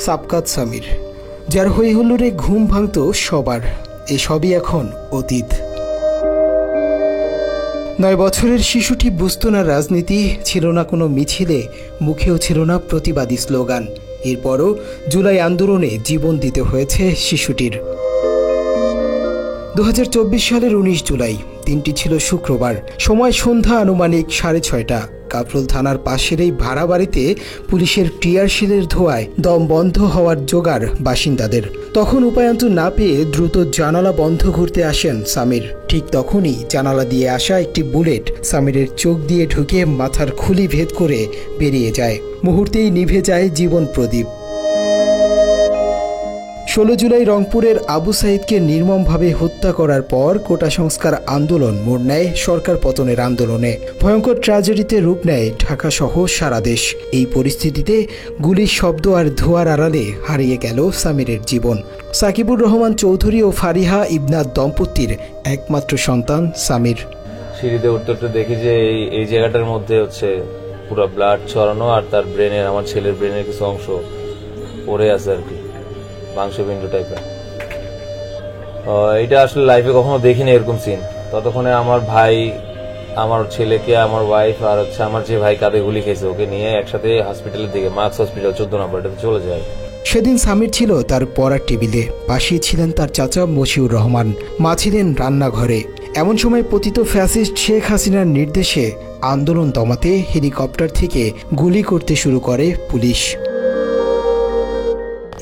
সাবকাত সামির, যার হই হুল্লোড়ে ঘুম ভাঙত সবার, এসবই এখন অতীত। 9 বছরের শিশুটি বুঝত না রাজনীতি, ছিল না কোনো মিছিলে, মুখেও ছিল না প্রতিবাদী স্লোগান। এরপরও জুলাই আন্দোলনে জীবন দিতে হয়েছে শিশুটির। 2024 সালের 19 জুলাই, দিনটি ছিল শুক্রবার, সময় সন্ধ্যা আনুমানিক 6:30। কাফরুল থানার পাশের এই ভাড়া বাড়িতে পুলিশের টিয়ারশিলের ধোঁয়ায় দম বন্ধ হওয়ার জোগাড় বাসিন্দাদের। তখন উপায়ন্ত না পেয়ে দ্রুত জানালা বন্ধ করতে আসেন সামির। ঠিক তখনই জানালা দিয়ে আসা একটি বুলেট সামিরের চোখ দিয়ে ঢুকে মাথার খুলি ভেদ করে বেরিয়ে যায়। মুহূর্তেই নিভে যায় জীবন প্রদীপ। 16 জুলাই রংপুরের আবু সাইদকে নির্মমভাবে হত্যা করার পর কোটা সংস্কার আন্দোলন মোড় নেয় সরকার পতনের আন্দোলনে। ভয়ঙ্কর ট্র্যাজেডিতে রূপ নেয় ঢাকা সহ সারা দেশ। এই পরিস্থিতিতে গুলির শব্দ আর ধোঁয়ার আড়ালে হারিয়ে গেল সামিরের জীবন। সাকিবুর রহমান চৌধুরী ও ফারিহা ইবনাত দম্পতির একমাত্র সন্তান সামির। সিঁড়িতে উঠতে দেখি যে এই জায়গাটার মধ্যে হচ্ছে পুরো ব্লাড ছড়ানো, আর তার ব্রেনের, আমার ছেলের ব্রেনের কিছু অংশ পড়ে আছে আর কি, মাংসপিণ্ড টাইপের। এটা আসলে লাইফে কখনো দেখিনি এরকম সিন। ততক্ষণে আমার ভাই, আমার ছেলেকে, আমার ওয়াইফ আর হচ্ছে আমার যে ভাই কাঁধে গুলি খেয়েছে ওকে নিয়ে একসাথে হসপিটালের দিকে, মার্কস হসপিটাল 14 নম্বর, এটাতে চলে যায়। সেদিন সামির ছিল তার পড়ার টেবিলে, পাশে ছিলেন তার চাচা মশিউর রহমান, মা ছিলেন রান্নাঘরে। এমন সময় পতিত ফ্যাসিস্ট শেখ হাসিনার নির্দেশে আন্দোলন দমাতে হেলিকপ্টার থেকে গুলি করতে শুরু করে পুলিশ।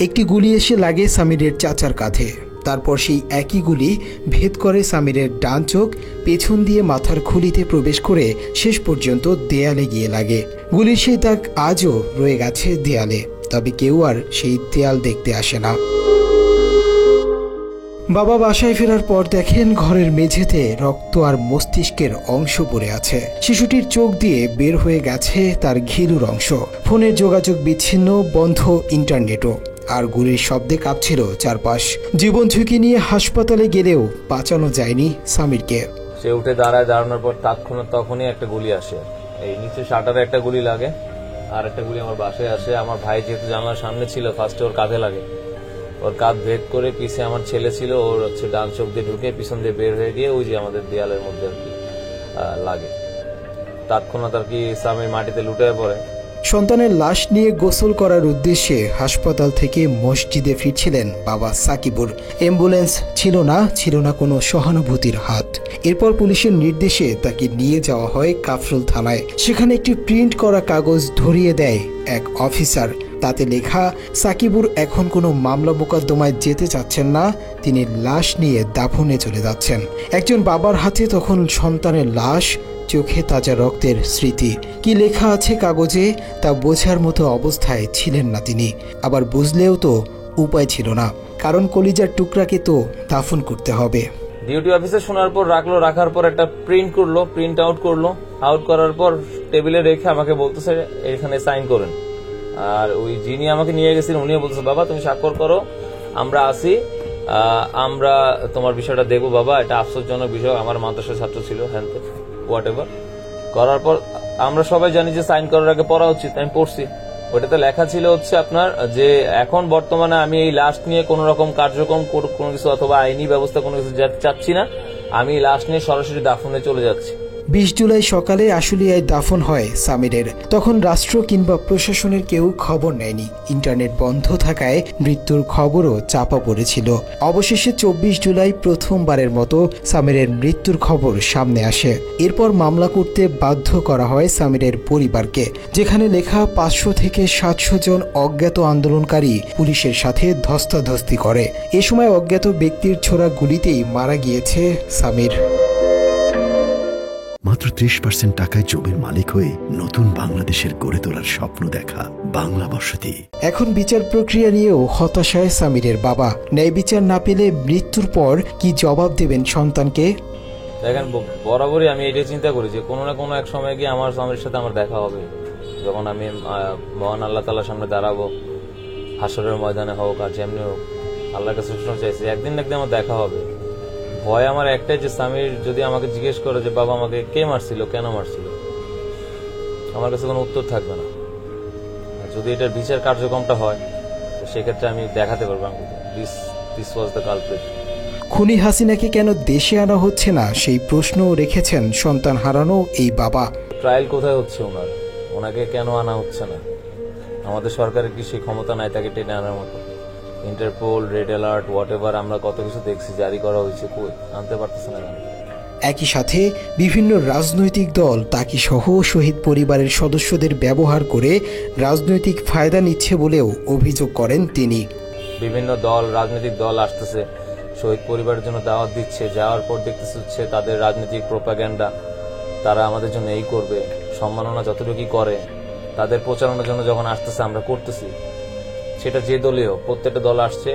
একটি গুলি এসে লাগে সামিরের চাচার কাঁধে, তারপর সেই একই গুলি ভেদ করে সামিরের ডান চোখ, পেছন দিয়ে মাথার খুলিতে প্রবেশ করে শেষ পর্যন্ত দেয়ালে গিয়ে লাগে। গুলির সেই দাগ আজও রয়ে গেছে দেয়ালে, তবে কেউ আর সেই দেয়াল দেখতে আসে না। বাবা বাসায় ফেরার পর দেখেন ঘরের মেঝেতে রক্ত আর মস্তিষ্কের অংশ পড়ে আছে। শিশুটির চোখ দিয়ে বের হয়ে গেছে তার ঘিলুর অংশ। ফোনের যোগাযোগ বিচ্ছিন্ন, বন্ধ ইন্টারনেটও, আর গুলির শব্দে কাঁপছিল চারপাশ। জীবন ঝুঁকি নিয়ে হাসপাতালে গেলেও বাঁচানো যায়নি সামিরকে। সে উঠে দাঁড়ানোর পর তখনই একটা গুলি আসে, এই নিচে শাটারে একটা গুলি লাগে, আর একটা গুলি আমার বাসায় আসে। আমার ভাই যেহেতু জানালার সামনে ছিল, ফার্স্টে ওর কাঁধে লাগে, ওর কাঁধ ভেদ করে পিছে আমার ছেলে ছিল, ওর হচ্ছে ডান চোখ দিয়ে ঢুকে পিছন দিয়ে বের হয়ে গিয়ে ওই যে আমাদের দেয়ালের মধ্যে আর কি লাগে। তৎক্ষণাৎ আর কি সামির মাটিতে লুটে পড়ে। সন্তানের লাশ নিয়ে গোসল করার উদ্দেশ্যে হাসপাতাল থেকে মসজিদে ফিরছিলেন বাবা সাকিবুর। অ্যাম্বুলেন্স ছিল না কোনো সহানুভূতির হাত। এরপর পুলিশের নির্দেশে তাকে নিয়ে যাওয়া হয় কাফরুল থানায়। সেখানে একটি প্রিন্ট করা কাগজ ধরিয়ে দেয় এক অফিসার। তাতে লেখা, সাকিবুর এখন কোনো মামলা মোকদ্দমায় যেতে চাচ্ছেন না, তিনি লাশ নিয়ে দাফনে চলে যাচ্ছেন। একজন বাবার হাতে তখন সন্তানের লাশ, চোখে তাজা রক্তের স্মৃতি। কি লেখা আছে কাগজে তা বোঝার মতো অবস্থায় ছিলেন না তিনি। আবার বুঝলেও তো উপায় ছিল না, কারণ কলিজার টুকরাকে তো দাফন করতে হবে। ডিউটি অফিসে শোনার পর রাখার পর একটা প্রিন্ট আউট করার পর টেবিলে রেখে আমাকে বলতেছে এখানে সাইন করেন। আর ওই যিনি আমাকে নিয়ে গেছিলেন উনিও বলতেছে, বাবা তুমি স্বাক্ষর করো, আমরা আসি, আমরা তোমার বিষয়টা দেখবো বাবা, এটা আফসোসজনক বিষয়, আমার মাদ্রাসার ছাত্র ছিল, হ্যাঁ হোয়াট এভার। করার পর আমরা সবাই জানি যে সাইন করার আগে পড়া উচিত, আমি পড়ছি। ওইটাতে লেখা ছিল হচ্ছে আপনার যে এখন বর্তমানে আমি এই লাশ নিয়ে কোন রকম কার্যক্রম কোনো কিছু অথবা আইনি ব্যবস্থা কোনো কিছু চাচ্ছি না, আমি লাশ নিয়ে সরাসরি দাফনে চলে যাচ্ছি। 20 জুলাই সকালে আশুলিয়ায় দাফন হয় সামিরের। তখন রাষ্ট্র কিংবা প্রশাসনের কেউ খবর নেয়নি। ইন্টারনেট বন্ধ থাকায় মৃত্যুর খবরও চাপা পড়েছিল। অবশেষে 24 জুলাই প্রথমবারের মতো সামিরের মৃত্যুর খবর সামনে আসে। এরপর মামলা করতে বাধ্য করা হয় সামিরের পরিবারকে, যেখানে লেখা 500 থেকে 700 জন অজ্ঞাত আন্দোলনকারী পুলিশের সাথে ধস্তাধস্তি করে। এ সময় অজ্ঞাত ব্যক্তির ছোড়া গুলিতেই মারা গিয়েছে সামির। মাত্র 30% টাকায় জমির মালিক হয়ে নতুন বাংলাদেশের গড়ে তোলার স্বপ্ন দেখা বাংলা বসতি। এখন বিচার প্রক্রিয়া নিয়েও হতাশায় সামিরের বাবা। ন্যায় বিচার না পেলে মৃত্যুর পর কি জবাব দেবেন সন্তানকে? দেখেন, বরাবরই আমি এটা চিন্তা করি যে কোনো না কোনো এক সময় গিয়ে আমার স্বামীর সাথে আমার দেখা হবে, যখন আমি মহান আল্লাহ তাআলার সামনে দাঁড়াবো, হাসরের ময়দানে হোক আর যেমনি হোক, আল্লাহর কাছে সবসময় চাইছি একদিন না একদিন আমার দেখা হবে। ভয় আমার একটাই যে সামির যদি আমাকে জিজ্ঞেস করে যে বাবা আমাকে কে মারছিল, কেন মারছিল, আমার কাছে কোনো উত্তর থাকবে না। যদি এটার বিচার কার্যক্রমটা হয় সেক্ষেত্রে আমি দেখাতে পারবো দিস ওয়াজ দ্য কালপ্রিট। খুনি হাসিনাকে কেন দেশে আনা হচ্ছে না সেই প্রশ্নও রেখেছেন সন্তান হারানো এই বাবা। ট্রায়াল কোথায় হচ্ছে ওনাকে কেন আনা হচ্ছে না? আমাদের সরকারের কি সেই ক্ষমতা নাই তাকে টেনে আনার মতো? Interpol, red alert, what ever আমরা কত কিছু দেখছি জারি করা হয়েছে, কই আনতে পারতেছে না কেন? একই সাথে বিভিন্ন রাজনৈতিক দল তাকে সহ শহীদ পরিবারের সদস্যদের ব্যবহার করে রাজনৈতিক ফায়দা নিচ্ছে বলেও অভিযোগ করেন তিনি। বিভিন্ন রাজনৈতিক দল আসতেছে, শহীদ পরিবারের জন্য দাওয়াত দিচ্ছে, যাওয়ার পর দেখতেছে হচ্ছে তাদের রাজনৈতিক প্রোপাগ্যান্ডা, তারা আমাদের জন্য এই করবে, সম্মাননা যতটুকু করে তাদের প্রচারণার জন্য যখন আসতেছে আমরা করতেছি। সেটা যে দলীয়, প্রত্যেকটা দল আসছে,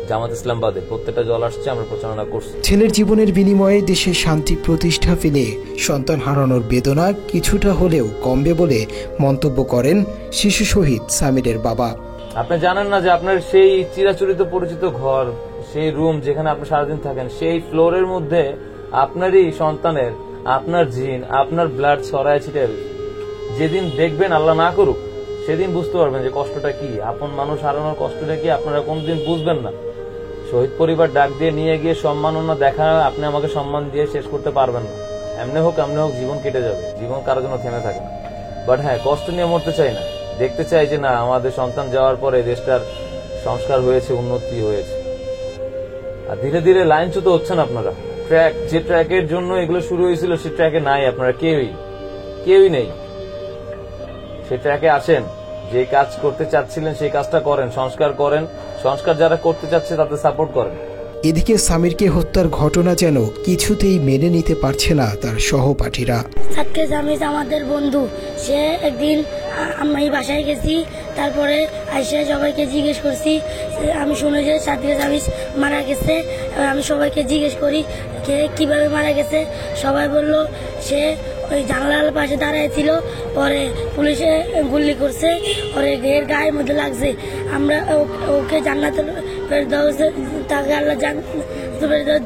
জামাত ইসলাম বাদে প্রত্যেকটা দল আসছে, আমরা প্রচারণা করছি। ছেলের জীবনের বিনিময়ে দেশে শান্তি প্রতিষ্ঠা পেলে সন্তান হারানোর বেদনা কিছুটা হলেও কমবে বলে মন্তব্য করেন শিশু শহীদ সামিরের বাবা। আপনি জানেন না যে আপনার সেই চিরাচরিত পরিচিত ঘর, সেই রুম যেখানে আপনি সারাদিন থাকেন, সেই ফ্লোরের মধ্যে আপনারই সন্তানের, আপনার জিন, আপনার ব্লাড ছড়ায় ছিটে। যেদিন দেখবেন, আল্লাহ না করুক, সেদিন বুঝতে পারবেন যে কষ্টটা কি, আপন মানুষ হারানোর কষ্টটা কি আপনারা কোনদিন বুঝবেন না। শহীদ পরিবার ডাক দিয়ে নিয়ে গিয়ে সম্মাননা দেখা আপনি আমাকে সম্মান দিয়ে শেষ করতে পারবেন না। এমনি হোক জীবন কেটে যাবে, জীবন কারোর জন্য থেমে থাকে না। বাট হ্যাঁ, কষ্ট নিয়ে মরতে চাই না, দেখতে চাই যে না আমাদের সন্তান যাওয়ার পরে দেশটার সংস্কার হয়েছে, উন্নতি হয়েছে। আর ধীরে ধীরে লাইনচ্যুত হচ্ছেন আপনারা। যে ট্র্যাকের জন্য এগুলো শুরু হয়েছিল সে ট্র্যাকে নাই আপনারা, কেউই নেই। সে ট্র্যাকে আসেন, যে কাজ করতে চাচ্ছিলেন সেই কাজটা করেন, সংস্কার যারা করতে চাচ্ছে তাদের সাপোর্ট করেন। এদিকে সামিরকে হত্যার ঘটনা যেন কিছুতেই মেনে নিতে পারছে না তার সহপাঠীরা। আজকে জামিজ আমাদের বন্ধু, সে একদিন আমি বাসায় গেছি, তারপরে আইসা সবাইকে জিজ্ঞেস করছি, আমি শুনে যে সাথে জামিজ মারা গেছে। আমি সবাইকে জিজ্ঞেস করি কে কিভাবে মারা গেছে, সবাই বলল সে ওই জানলার পাশে দাঁড়ায় ছিল, পরে পুলিশে গুলি করছে, ওর গায়ের মধ্যে লাগছে। আমরা ওকে জান্নাতুল ফেরদাউস, তাকে আল্লাহ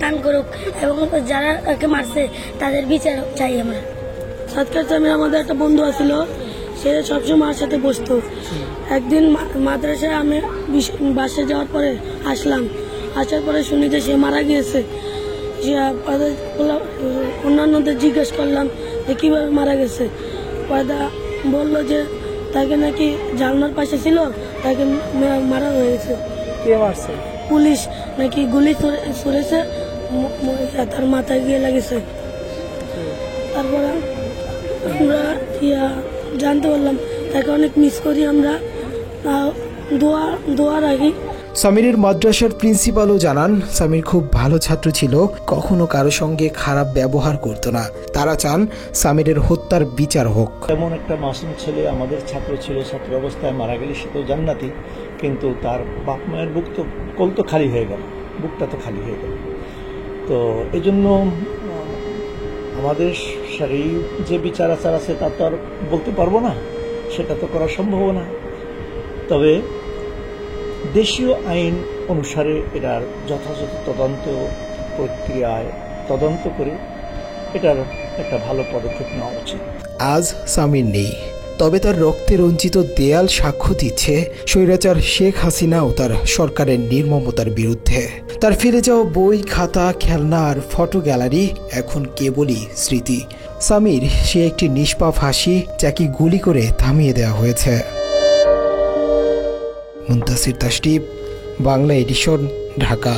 দান করুক, এবং যারা ওকে মারছে তাদের বিচার চাই আমরা। সাতকার জামির আমাদের একটা বন্ধু আছিল, সে সবসময় আমার সাথে বসতো। একদিন মাদ্রাসায় আমি বাসে যাওয়ার পরে আসার পরে শুনি যে সে মারা গিয়েছে। অন্যান্যদের জিজ্ঞেস করলাম যে কিভাবে মারা গেছে। বললো যে তাকে নাকি জানলার পাশে ছিল, তাকে মারা হয়েছে। কে মারছে? পুলিশ নাকি গুলি ছুড়েছে, তার মাথায় গিয়ে লেগেছে। তারপরে আমরা জানতে পারলাম, তাকে অনেক মিস করি আমরা, দোয়া রাখি। সামিরের মাদ্রাসার প্রিন্সিপালও জানান সামির খুব ভালো ছাত্র ছিল, কখনো কারো সঙ্গে খারাপ ব্যবহার করত না। তারা চান সামিরের হত্যার বিচার হোক। এমন একটা মাসুম ছেলে আমাদের ছাত্র ছিল, ছাত্র অবস্থায় মারা গেলে সে তো জান্নাতি, কিন্তু তার বাপ মায়ের কোল তো খালি হয়ে গেল, বুকটা তো খালি হয়ে গেল। তো এই জন্য আমাদের সেই যে বিচার আচার আছে তা তো আর বলতে পারবো না, সেটা তো করা সম্ভব না। তবে দেশীয় আইন অনুসারে এটার যথাযথ তদন্ত প্রক্রিয়ায় তদন্ত করে এটার একটা ভালো পদক্ষেপ নেওয়া উচিত। আজ সামির নেই, তবে তার রক্তে রঞ্জিত দেয়াল সাক্ষ্য দিচ্ছে স্বৈরাচার শেখ হাসিনা ও তার সরকারের নির্মমতার বিরুদ্ধে। তার ফিরে যাওয়া বই, খাতা, খেলনা আর ফটো গ্যালারি এখন কেবলই স্মৃতি। সামির সে একটি নিষ্পাপ হাসি, যাকে গুলি করে থামিয়ে দেওয়া হয়েছে। মুনতাসির তাশরিফ, বাংলা এডিশন, ঢাকা।